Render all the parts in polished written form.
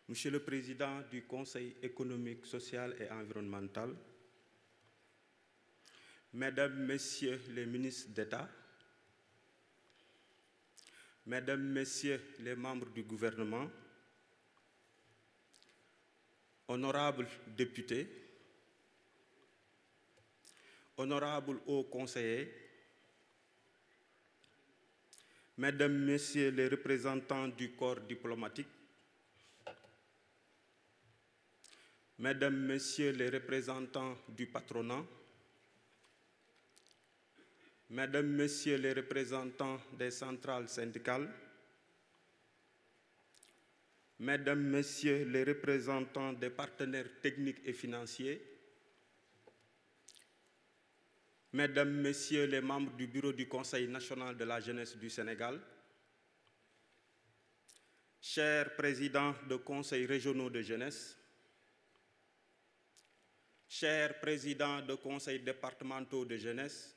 Monsieur le Président du Conseil économique, social et environnemental, Mesdames, Messieurs les ministres d'État, Mesdames, Messieurs les membres du gouvernement, honorables députés, honorables hauts conseillers, Mesdames, Messieurs les représentants du corps diplomatique, Mesdames, Messieurs les représentants du patronat, Mesdames, Messieurs les représentants des centrales syndicales, Mesdames, Messieurs les représentants des partenaires techniques et financiers, Mesdames, Messieurs les membres du Bureau du Conseil national de la jeunesse du Sénégal, chers présidents de conseils régionaux de jeunesse, chers présidents de conseils départementaux de jeunesse,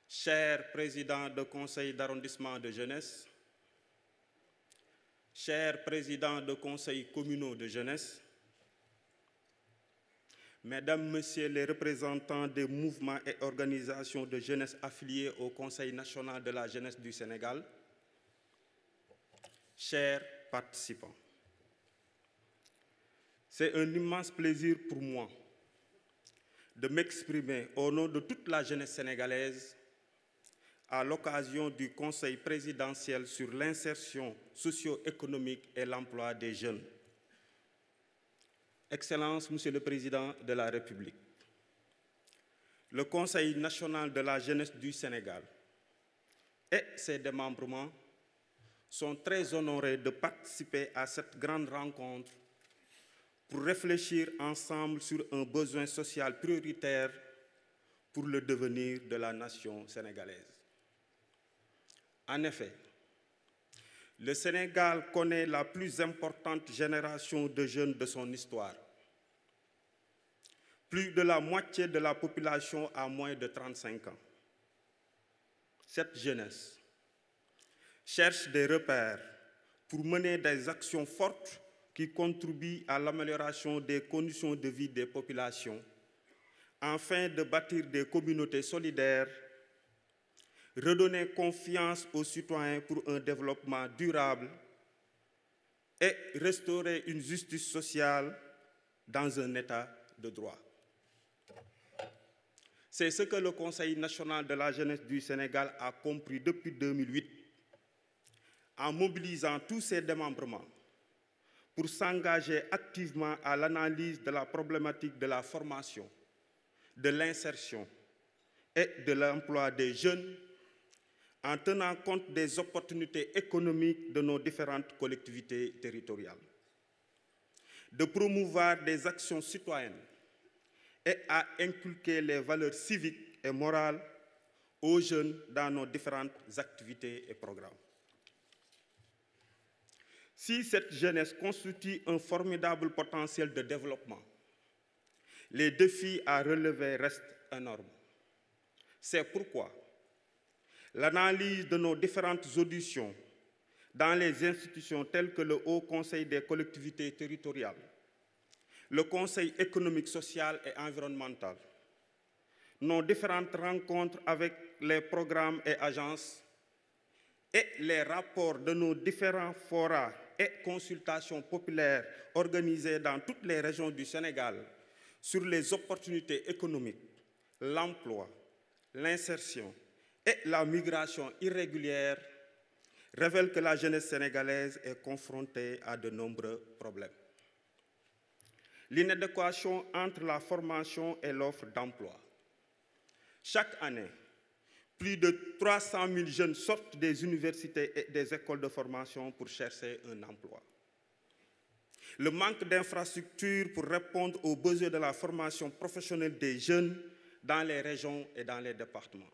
chers présidents de conseils d'arrondissement de jeunesse, chers présidents de conseils communaux de jeunesse, Mesdames, Messieurs les représentants des mouvements et organisations de jeunesse affiliés au Conseil national de la jeunesse du Sénégal, chers participants, c'est un immense plaisir pour moi de m'exprimer au nom de toute la jeunesse sénégalaise à l'occasion du Conseil présidentiel sur l'insertion socio-économique et l'emploi des jeunes. Excellences, Monsieur le Président de la République, le Conseil national de la jeunesse du Sénégal et ses démembrements sont très honorés de participer à cette grande rencontre pour réfléchir ensemble sur un besoin social prioritaire pour le devenir de la nation sénégalaise. En effet, le Sénégal connaît la plus importante génération de jeunes de son histoire. Plus de la moitié de la population a moins de 35 ans. Cette jeunesse cherche des repères pour mener des actions fortes qui contribuent à l'amélioration des conditions de vie des populations, afin de bâtir des communautés solidaires, redonner confiance aux citoyens pour un développement durable et restaurer une justice sociale dans un état de droit. C'est ce que le Conseil national de la jeunesse du Sénégal a compris depuis 2008 en mobilisant tous ses démembrements pour s'engager activement à l'analyse de la problématique de la formation, de l'insertion et de l'emploi des jeunes en tenant compte des opportunités économiques de nos différentes collectivités territoriales, de promouvoir des actions citoyennes et à inculquer les valeurs civiques et morales aux jeunes dans nos différentes activités et programmes. Si cette jeunesse constitue un formidable potentiel de développement, les défis à relever restent énormes. C'est pourquoi l'analyse de nos différentes auditions dans les institutions telles que le Haut Conseil des collectivités territoriales, le Conseil économique, social et environnemental, nos différentes rencontres avec les programmes et agences et les rapports de nos différents forats et consultations populaires organisées dans toutes les régions du Sénégal sur les opportunités économiques, l'emploi, l'insertion et la migration irrégulière révèlent que la jeunesse sénégalaise est confrontée à de nombreux problèmes. L'inadéquation entre la formation et l'offre d'emploi. Chaque année, plus de 300 000 jeunes sortent des universités et des écoles de formation pour chercher un emploi. Le manque d'infrastructures pour répondre aux besoins de la formation professionnelle des jeunes dans les régions et dans les départements.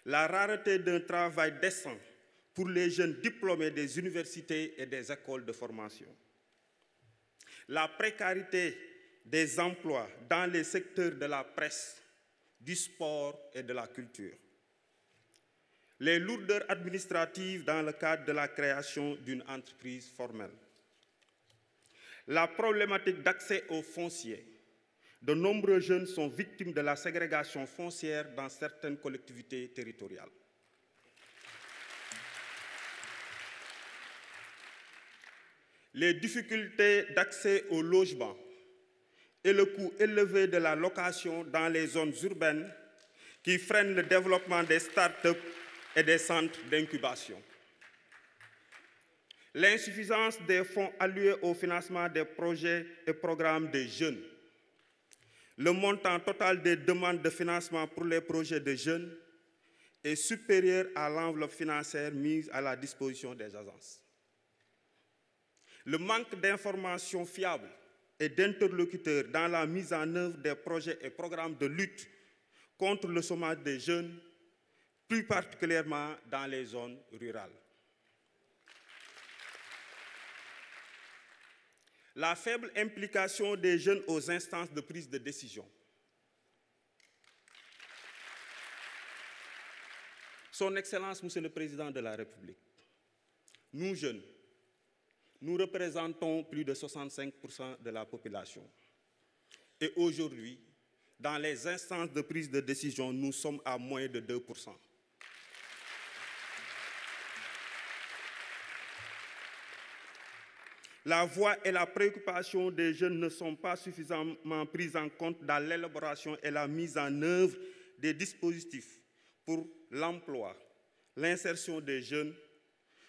La rareté d'un travail décent pour les jeunes diplômés des universités et des écoles de formation. La précarité des emplois dans les secteurs de la presse, du sport et de la culture. les lourdeurs administratives dans le cadre de la création d'une entreprise formelle, la problématique d'accès au foncier. De nombreux jeunes sont victimes de la ségrégation foncière dans certaines collectivités territoriales. Les difficultés d'accès au logement et le coût élevé de la location dans les zones urbaines qui freinent le développement des start-up et des centres d'incubation. L'insuffisance des fonds alloués au financement des projets et programmes des jeunes. Le montant total des demandes de financement pour les projets de jeunes est supérieur à l'enveloppe financière mise à la disposition des agences. Le manque d'informations fiables et d'interlocuteurs dans la mise en œuvre des projets et programmes de lutte contre le chômage des jeunes, plus particulièrement dans les zones rurales. La faible implication des jeunes aux instances de prise de décision. Son Excellence, Monsieur le Président de la République, nous jeunes, nous représentons plus de 65% de la population. Et aujourd'hui, dans les instances de prise de décision, nous sommes à moins de 2%. La voix et la préoccupation des jeunes ne sont pas suffisamment prises en compte dans l'élaboration et la mise en œuvre des dispositifs pour l'emploi, l'insertion des jeunes,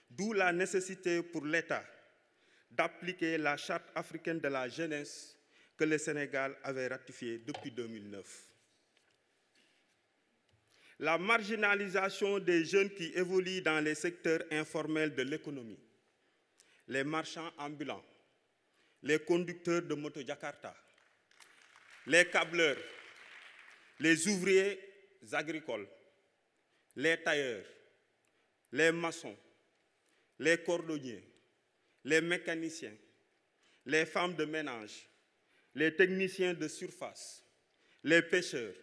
d'où la nécessité pour l'État d'appliquer la Charte africaine de la jeunesse que le Sénégal avait ratifiée depuis 2009. La marginalisation des jeunes qui évoluent dans les secteurs informels de l'économie, les marchands ambulants, les conducteurs de moto Jakarta, les câbleurs, les ouvriers agricoles, les tailleurs, les maçons, les cordonniers, les mécaniciens, les femmes de ménage, les techniciens de surface, les pêcheurs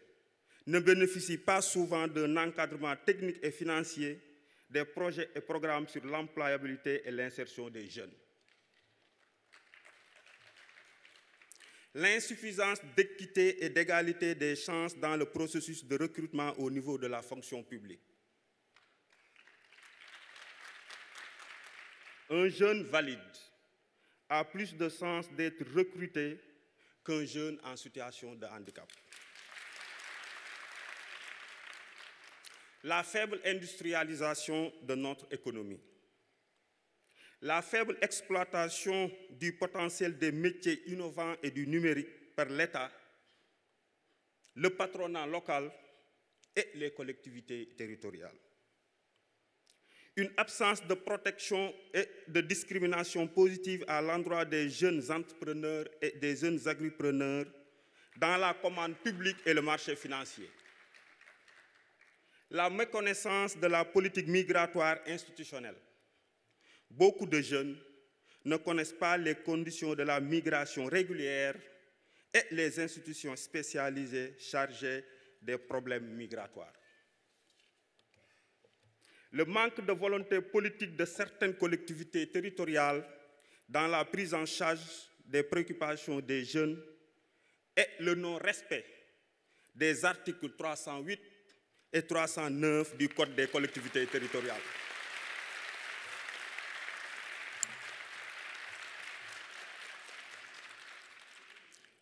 ne bénéficient pas souvent d'un encadrement technique et financier des projets et programmes sur l'employabilité et l'insertion des jeunes. L'insuffisance d'équité et d'égalité des chances dans le processus de recrutement au niveau de la fonction publique. Un jeune valide a plus de chances d'être recruté qu'un jeune en situation de handicap. La faible industrialisation de notre économie, la faible exploitation du potentiel des métiers innovants et du numérique par l'État, le patronat local et les collectivités territoriales. Une absence de protection et de discrimination positive à l'endroit des jeunes entrepreneurs et des jeunes agripreneurs dans la commande publique et le marché financier. La méconnaissance de la politique migratoire institutionnelle. Beaucoup de jeunes ne connaissent pas les conditions de la migration régulière et les institutions spécialisées chargées des problèmes migratoires. Le manque de volonté politique de certaines collectivités territoriales dans la prise en charge des préoccupations des jeunes et le non-respect des articles 308 et 309 du Code des collectivités territoriales.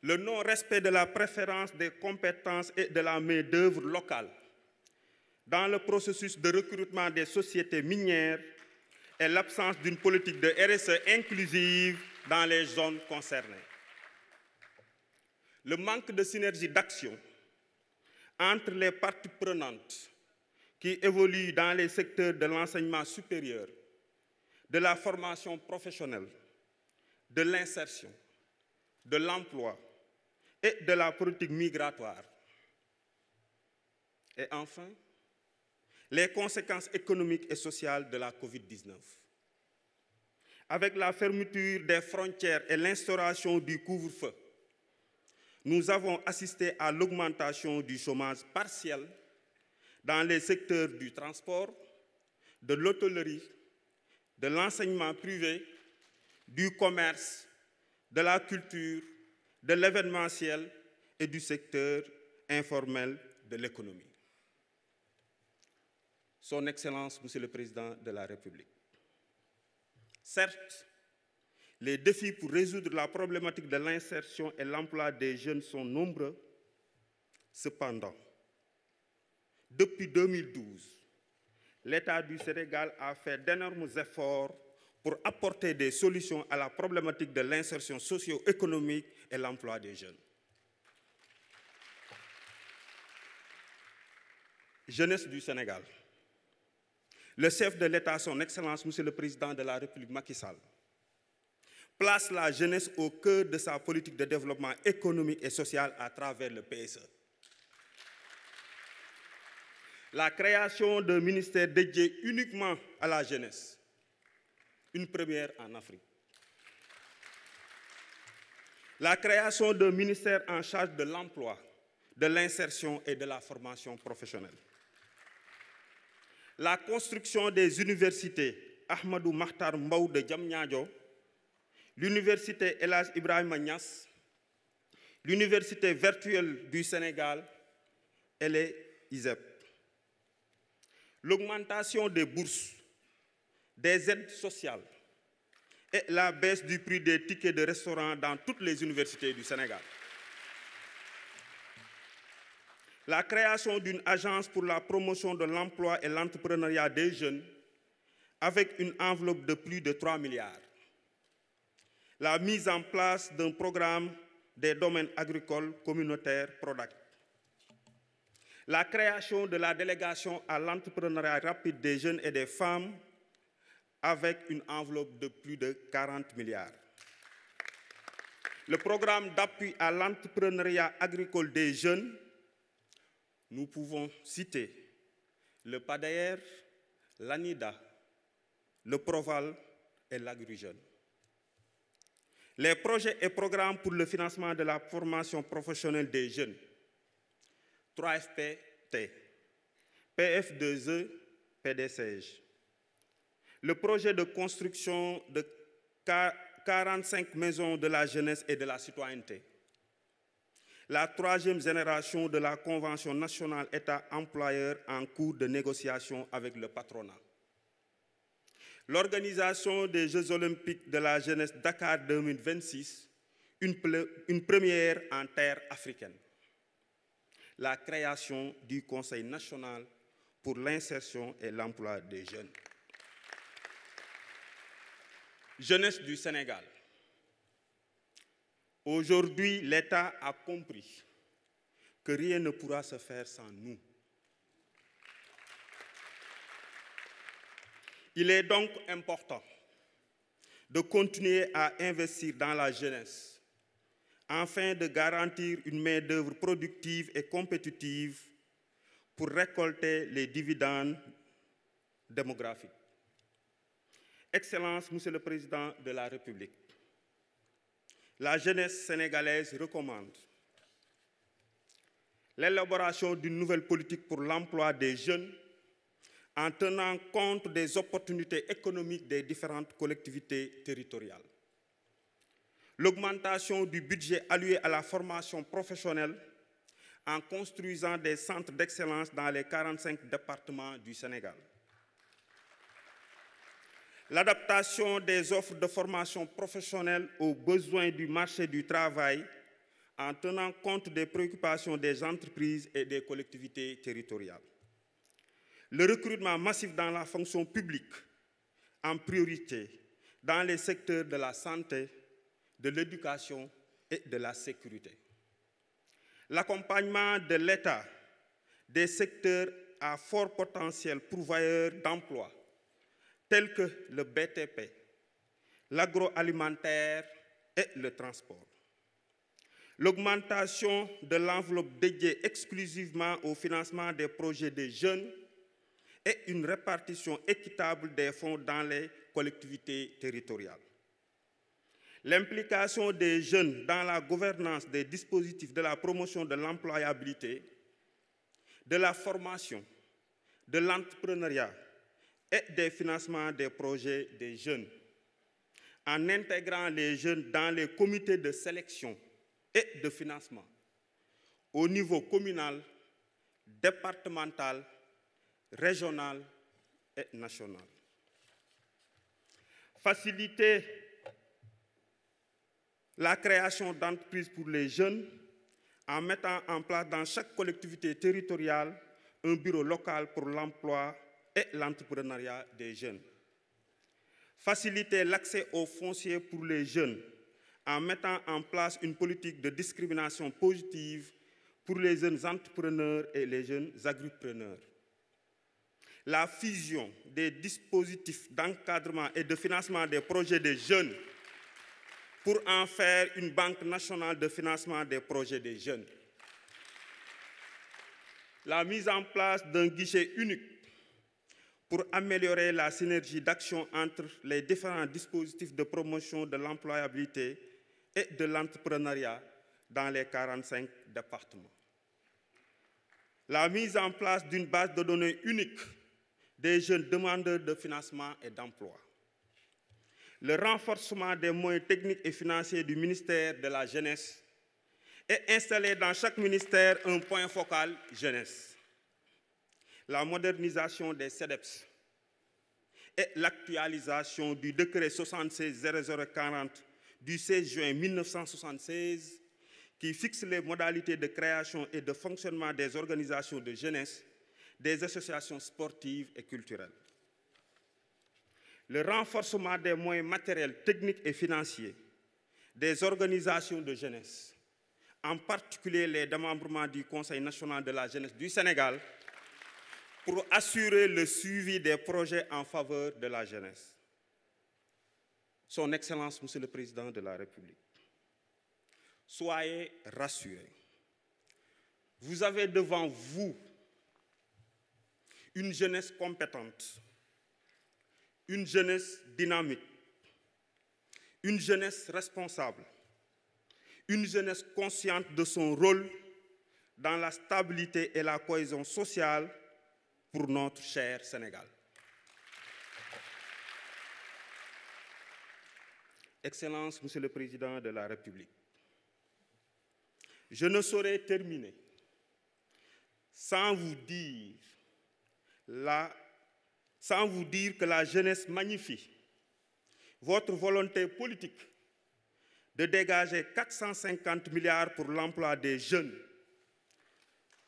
Le non-respect de la préférence des compétences et de la main-d'œuvre locale dans le processus de recrutement des sociétés minières et l'absence d'une politique de RSE inclusive dans les zones concernées. Le manque de synergie d'action entre les parties prenantes qui évoluent dans les secteurs de l'enseignement supérieur, de la formation professionnelle, de l'insertion, de l'emploi et de la politique migratoire. Et enfin, les conséquences économiques et sociales de la COVID-19. Avec la fermeture des frontières et l'instauration du couvre-feu, nous avons assisté à l'augmentation du chômage partiel dans les secteurs du transport, de l'hôtellerie, de l'enseignement privé, du commerce, de la culture, de l'événementiel et du secteur informel de l'économie. Son Excellence, Monsieur le Président de la République. Certes, les défis pour résoudre la problématique de l'insertion et l'emploi des jeunes sont nombreux. Cependant, depuis 2012, l'État du Sénégal a fait d'énormes efforts pour apporter des solutions à la problématique de l'insertion socio-économique et l'emploi des jeunes. Jeunesse du Sénégal. Le chef de l'État, son Excellence, Monsieur le Président de la République, Macky Sall, place la jeunesse au cœur de sa politique de développement économique et social à travers le PSE. La création d'un ministère dédié uniquement à la jeunesse, une première en Afrique. La création d'un ministère en charge de l'emploi, de l'insertion et de la formation professionnelle. La construction des universités Ahmadou Mahtar Mbow de Diamniadio, l'université El Hadj Ibrahima Niass, l'université virtuelle du Sénégal et les ISEP. L'augmentation des bourses, des aides sociales et la baisse du prix des tickets de restaurant dans toutes les universités du Sénégal. La création d'une agence pour la promotion de l'emploi et l'entrepreneuriat des jeunes avec une enveloppe de plus de 3 milliards. La mise en place d'un programme des domaines agricoles communautaires PRODAC. La création de la délégation à l'entrepreneuriat rapide des jeunes et des femmes avec une enveloppe de plus de 40 milliards. Le programme d'appui à l'entrepreneuriat agricole des jeunes, nous pouvons citer le PADER, l'ANIDA, le Proval et l'Agri-Jeunes. Les projets et programmes pour le financement de la formation professionnelle des jeunes, 3FPT, PF2E, PDCG. Le projet de construction de 45 maisons de la jeunesse et de la citoyenneté. La troisième génération de la Convention nationale État-employeur en cours de négociation avec le patronat. L'organisation des Jeux olympiques de la jeunesse Dakar 2026, une première en terre africaine. La création du Conseil national pour l'insertion et l'emploi des jeunes. Jeunesse du Sénégal. Aujourd'hui, l'État a compris que rien ne pourra se faire sans nous. Il est donc important de continuer à investir dans la jeunesse afin de garantir une main-d'œuvre productive et compétitive pour récolter les dividendes démographiques. Excellence, Monsieur le Président de la République, la jeunesse sénégalaise recommande l'élaboration d'une nouvelle politique pour l'emploi des jeunes en tenant compte des opportunités économiques des différentes collectivités territoriales. L'augmentation du budget alloué à la formation professionnelle en construisant des centres d'excellence dans les 45 départements du Sénégal. L'adaptation des offres de formation professionnelle aux besoins du marché du travail en tenant compte des préoccupations des entreprises et des collectivités territoriales. Le recrutement massif dans la fonction publique, en priorité dans les secteurs de la santé, de l'éducation et de la sécurité. L'accompagnement de l'État des secteurs à fort potentiel pourvoyeur d'emplois, tels que le BTP, l'agroalimentaire et le transport. L'augmentation de l'enveloppe dédiée exclusivement au financement des projets des jeunes et une répartition équitable des fonds dans les collectivités territoriales. L'implication des jeunes dans la gouvernance des dispositifs de la promotion de l'employabilité, de la formation, de l'entrepreneuriat et des financements des projets des jeunes, en intégrant les jeunes dans les comités de sélection et de financement au niveau communal, départemental, régional et national. Faciliter la création d'entreprises pour les jeunes en mettant en place dans chaque collectivité territoriale un bureau local pour l'emploi et l'entrepreneuriat des jeunes. Faciliter l'accès aux fonciers pour les jeunes en mettant en place une politique de discrimination positive pour les jeunes entrepreneurs et les jeunes agripreneurs. La fusion des dispositifs d'encadrement et de financement des projets des jeunes pour en faire une banque nationale de financement des projets des jeunes. La mise en place d'un guichet unique pour améliorer la synergie d'action entre les différents dispositifs de promotion de l'employabilité et de l'entrepreneuriat dans les 45 départements. La mise en place d'une base de données unique des jeunes demandeurs de financement et d'emploi. Le renforcement des moyens techniques et financiers du ministère de la Jeunesse et installer dans chaque ministère un point focal jeunesse. La modernisation des CEDEPS et l'actualisation du décret 76-0040 du 16 juin 1976 qui fixe les modalités de création et de fonctionnement des organisations de jeunesse, des associations sportives et culturelles. Le renforcement des moyens matériels, techniques et financiers des organisations de jeunesse, en particulier les démembrements du Conseil national de la jeunesse du Sénégal, pour assurer le suivi des projets en faveur de la jeunesse. Son Excellence, Monsieur le Président de la République, soyez rassurés. Vous avez devant vous une jeunesse compétente, une jeunesse dynamique, une jeunesse responsable, une jeunesse consciente de son rôle dans la stabilité et la cohésion sociale pour notre cher Sénégal. Excellence, Monsieur le Président de la République, je ne saurais terminer sans vous dire que la jeunesse magnifie votre volonté politique de dégager 450 milliards pour l'emploi des jeunes,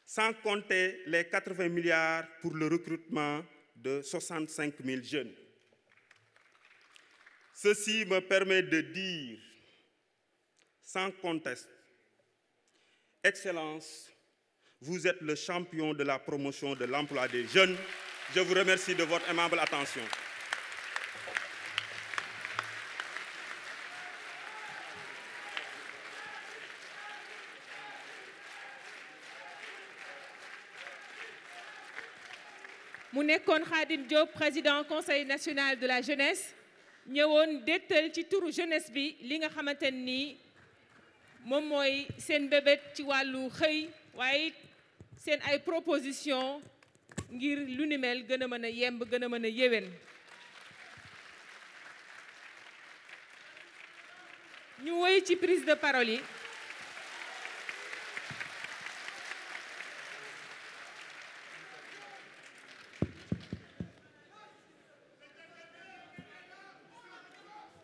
sans compter les 80 milliards pour le recrutement de 65 000 jeunes. Ceci me permet de dire, sans conteste, Excellence, vous êtes le champion de la promotion de l'emploi des jeunes. Je vous remercie de votre aimable attention. mu nekkoon Khadim Diop président conseil national de la jeunesse ñëwoon déttal ci turu jeunesse bi li nga xamante ni moom mooy seen bébét ci wàllu xëy waaye seen ay proposition ngir lu ni mel gën a mën a yemb gën a mën a yéwén. ñu woy ci prise de parole yi.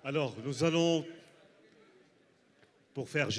Alors, nous allons, pour faire